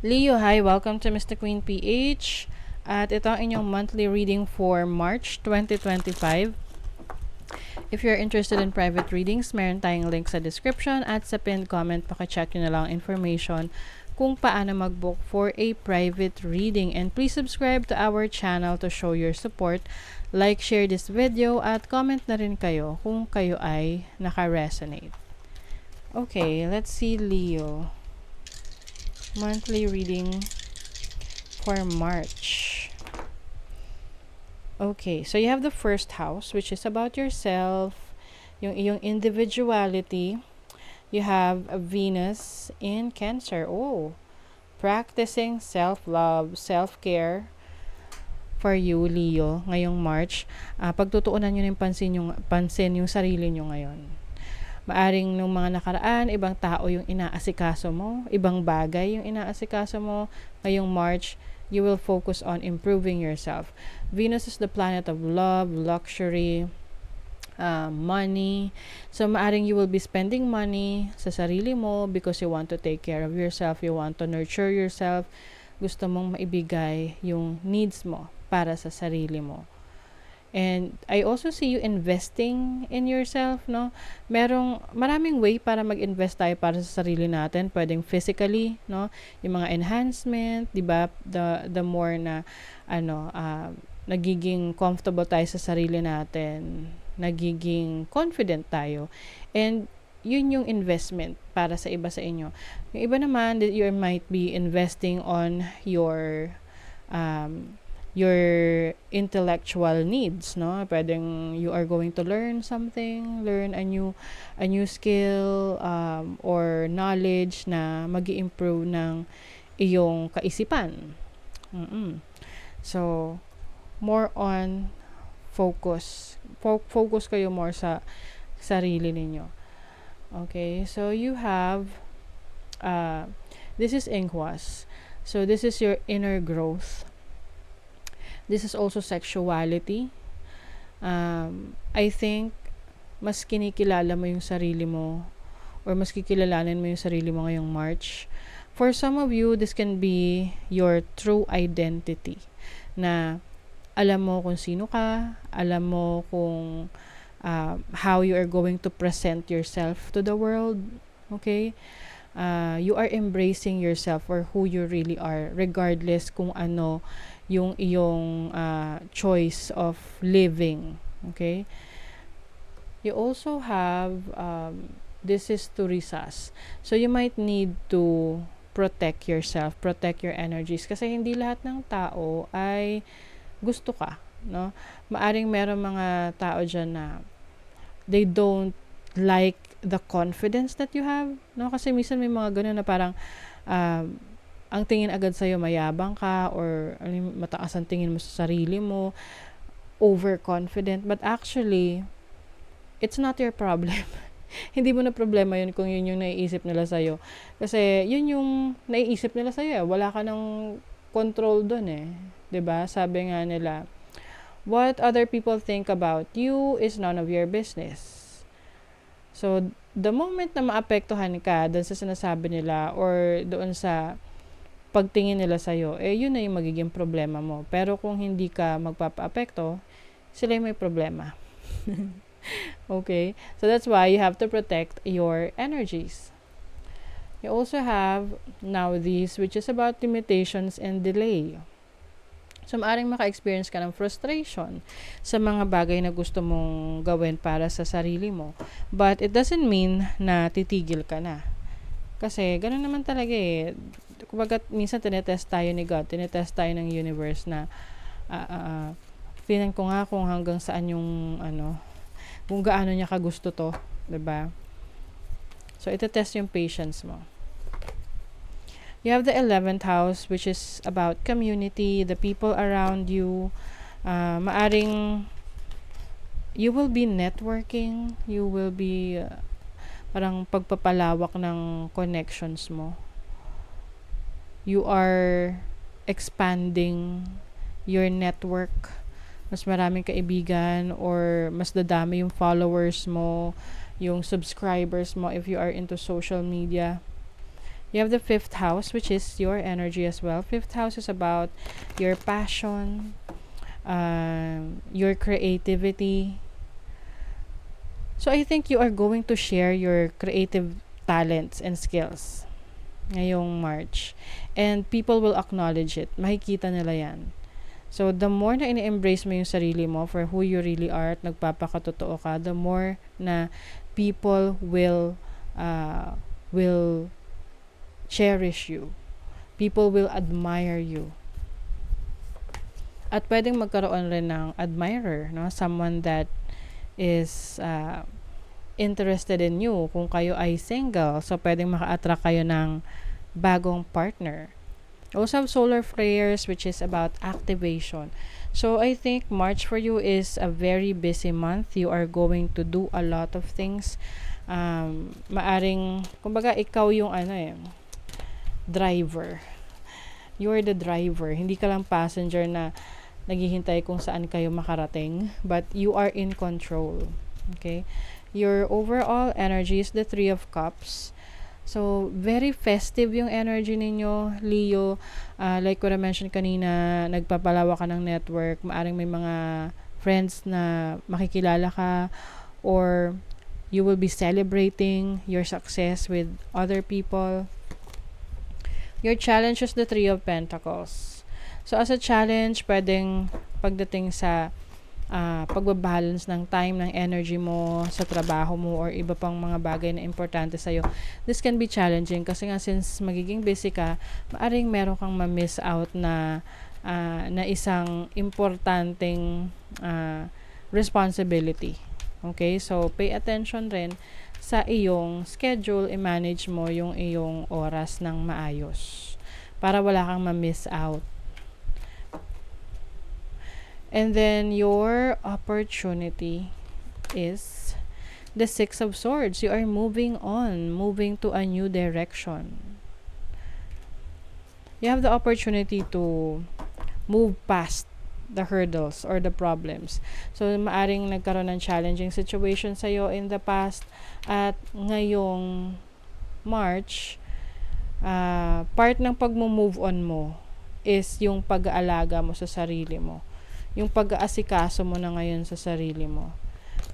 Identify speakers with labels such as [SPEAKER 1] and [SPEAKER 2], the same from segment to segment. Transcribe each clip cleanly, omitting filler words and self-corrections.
[SPEAKER 1] Leo, hi! Welcome to Mr. Queen PH. At ito ang inyong monthly reading for March 2025. If you're interested in private readings, meron tayong link sa description at sa pinned comment. Paki-check nyo na lang information kung paano mag-book for a private reading. And please subscribe to our channel to show your support. Like, share this video at comment na rin kayo kung kayo ay naka-resonate. Okay, let's see Leo. Monthly reading for March. Okay, so you have the first house, which is about yourself, yung iyong individuality. You have a Venus in Cancer. Oh, practicing self-love, self-care for you, Leo, ngayong March. Pagtutuunan nyo ng pansin yung sarili nyo ngayon. Maaring nung mga nakaraan, ibang tao yung inaasikaso mo, ibang bagay yung inaasikaso mo. Ngayong March, you will focus on improving yourself. Venus is the planet of love, luxury, money. So, maaring you will be spending money sa sarili mo because you want to take care of yourself, you want to nurture yourself. Gusto mong maibigay yung needs mo para sa sarili mo. And I also see you investing in yourself, no? Maraming way para mag-invest tayo para sa sarili natin. Pwedeng physically, no? Yung mga enhancement, 'di ba? The more na nagiging comfortable tayo sa sarili natin, nagiging confident tayo. And yun yung investment para sa iba sa inyo. Yung iba naman, you might be investing on your intellectual needs, no? Pwedeng you are going to learn something, learn a new skill or knowledge na magi-improve ng iyong kaisipan. So, more on focus. Focus kayo more sa sarili ninyo. Okay, so you have this is Inquas. So, this is your inner growth. This is also sexuality. I think mas kinikilala mo yung sarili mo or mas kikilalanin mo yung sarili mo ngayong March. For some of you, this can be your true identity. Na alam mo kung sino ka, alam mo kung how you are going to present yourself to the world. Okay? You are embracing yourself for who you really are, regardless kung ano yung iyong choice of living. Okay? You also have this is Turisas. So you might need to protect yourself, protect your energies, kasi hindi lahat ng tao ay gusto ka, no? Maaring meron mga tao dyan na they don't like the confidence that you have, no? Kasi minsan may mga ganun na parang ang tingin agad sa'yo mayabang ka or mataas ang tingin mo sa sarili mo, overconfident, but actually it's not your problem. Hindi mo na problema yun kung yun yung naiisip nila sa'yo, kasi yun yung naiisip nila sa'yo, wala ka ng control dun eh, 'di ba? Sabi nga nila, what other people think about you is none of your business. So the moment na maapektuhan ka doon sa sinasabi nila or doon sa pagtingin nila sa'yo, yun na yung magiging problema mo. Pero kung hindi ka magpapa-apekto, sila yung may problema. Okay? So that's why you have to protect your energies. You also have now this, which is about limitations and delay. So, maaaring maka-experience ka ng frustration sa mga bagay na gusto mong gawin para sa sarili mo. But it doesn't mean na titigil ka na. Kasi, ganun naman talaga eh. Kumbaga, minsan tinetest tayo ni God, tinetest tayo ng universe na feeling ko nga kung hanggang saan yung kung gaano niya kagusto to, 'di ba? So, ito-test yung patience mo. You have the 11th house, which is about community, the people around you. Maaring you will be networking, you will be parang pagpapalawak ng connections mo. You are expanding your network. Mas maraming kaibigan or mas dadami yung followers mo, yung subscribers mo if you are into social media. You have the fifth house, which is your energy as well. Fifth house is about your passion, your creativity. So I think you are going to share your creative talents and skills ngayong March. And people will acknowledge it. Makikita nila yan. So, the more na ini-embrace mo yung sarili mo for who you really are at nagpapakatotoo ka, the more na people will cherish you. People will admire you. At pwedeng magkaroon rin ng admirer, no? Someone that is interested in you. Kung kayo ay single, so pwedeng maka-attract kayo ng bagong partner. Also have solar flares, which is about activation. So I think March for you is a very busy month. You are going to do a lot of things. Maaring, kumbaga, ikaw yung driver. You are the driver. Hindi ka lang passenger na naghihintay kung saan kayo makarating, but you are in control. Okay? Your overall energy is the Three of Cups. So, very festive yung energy ninyo, Leo. Like what I mentioned kanina, nagpapalawa ka ng network. Maaring may mga friends na makikilala ka, or you will be celebrating your success with other people. Your challenge is the Three of Pentacles. So, as a challenge, pwedeng pagdating sa pagbabalance ng time, ng energy mo sa trabaho mo or iba pang mga bagay na importante sa'yo. This can be challenging kasi nga since magiging busy ka, maaring meron kang ma-miss out na isang importanteng responsibility. Okay? So, pay attention rin sa iyong schedule, i-manage mo yung iyong oras ng maayos para wala kang ma-miss out. And then your opportunity is the Six of Swords. You are moving on, moving to a new direction. You have the opportunity to move past the hurdles or the problems. So, maaring nagkaroon ng challenging situation sa'yo in the past, at ngayong March, part ng pag-move on mo is yung pag-aalaga mo sa sarili mo. Yung pag-aasikaso mo na ngayon sa sarili mo.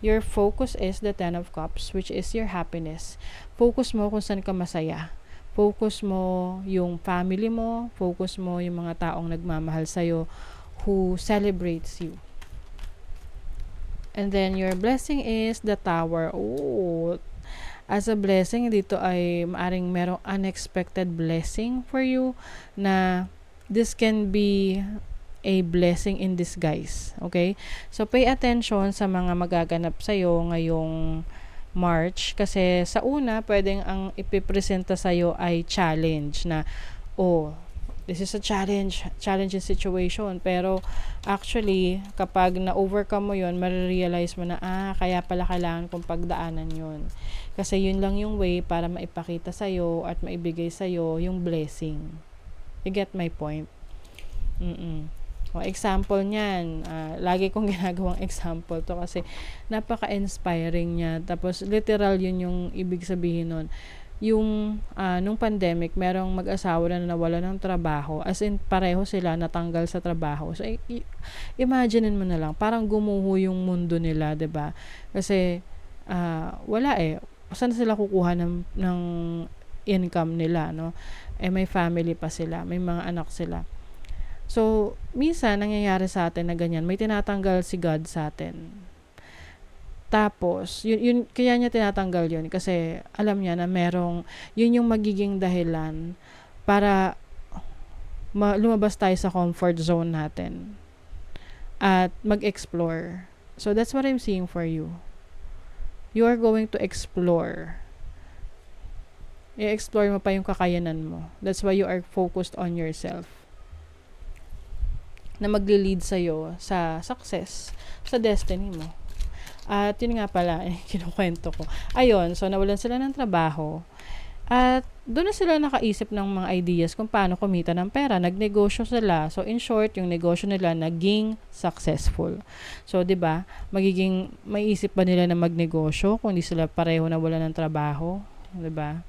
[SPEAKER 1] Your focus is the Ten of Cups, which is your happiness. Focus mo kung saan ka masaya. Focus mo yung family mo. Focus mo yung mga taong nagmamahal sa'yo who celebrates you. And then your blessing is the Tower. Oh, as a blessing, dito ay maaring merong unexpected blessing for you na this can be a blessing in disguise. Okay? So, pay attention sa mga magaganap sa'yo ngayong March. Kasi sa una, pwedeng ang ipipresenta sa'yo ay challenge na, this is a challenging situation. Pero, actually, kapag na-overcome mo yun, marirealize mo na, kaya pala kailangan kong pagdaanan yun. Kasi yun lang yung way para maipakita sa'yo at maibigay sa'yo yung blessing. You get my point? Example niyan, lagi kong ginagawang example to kasi napaka-inspiring niya. Tapos literal yun yung ibig sabihin nun. Yung nung pandemic, merong mag-asawa na nawala ng trabaho. As in, pareho sila natanggal sa trabaho. So, imaginein mo na lang, parang gumuho yung mundo nila, 'di ba? Kasi wala saan sila kukuha ng income nila, no? May family pa sila, may mga anak sila. So, minsan, nangyayari sa atin na ganyan. May tinatanggal si God sa atin. Tapos, yun, kaya niya tinatanggal yun. Kasi, alam niya na yun yung magiging dahilan para lumabas tayo sa comfort zone natin. At mag-explore. So, that's what I'm seeing for you. You are going to explore. I-explore mo pa yung kakayanan mo. That's why you are focused on yourself. Na magli-lead sa'yo sa success, sa destiny mo. At yun nga pala, kinukwento ko. Ayun, so nawalan sila ng trabaho. At doon na sila nakaisip ng mga ideas kung paano kumita ng pera. Nagnegosyo sila. So in short, yung negosyo nila naging successful. So 'di ba, magiging maiisip ba nila na magnegosyo kung hindi sila pareho na wala ng trabaho, 'di ba?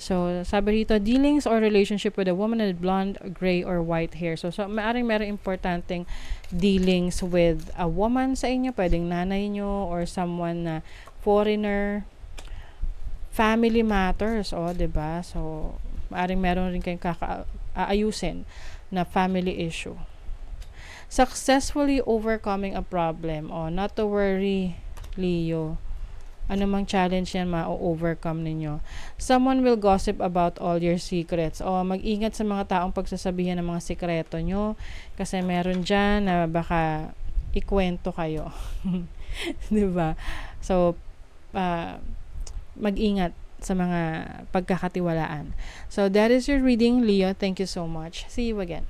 [SPEAKER 1] So, sabi rito, dealings or relationship with a woman with blonde, gray, or white hair. So maaring meron importanteng dealings with a woman sa inyo, pwedeng nanay nyo, or someone na foreigner. Family matters, diba? So, maaring meron rin kayong aayusin na family issue. Successfully overcoming a problem, not to worry, Leo. Anumang challenge yan, ma-overcome ninyo. Someone will gossip about all your secrets. Mag-ingat sa mga taong pagsasabihan ng mga sikreto nyo. Kasi meron dyan na baka ikwento kayo. Diba? So, mag-ingat sa mga pagkakatiwalaan. So, that is your reading, Leo. Thank you so much. See you again.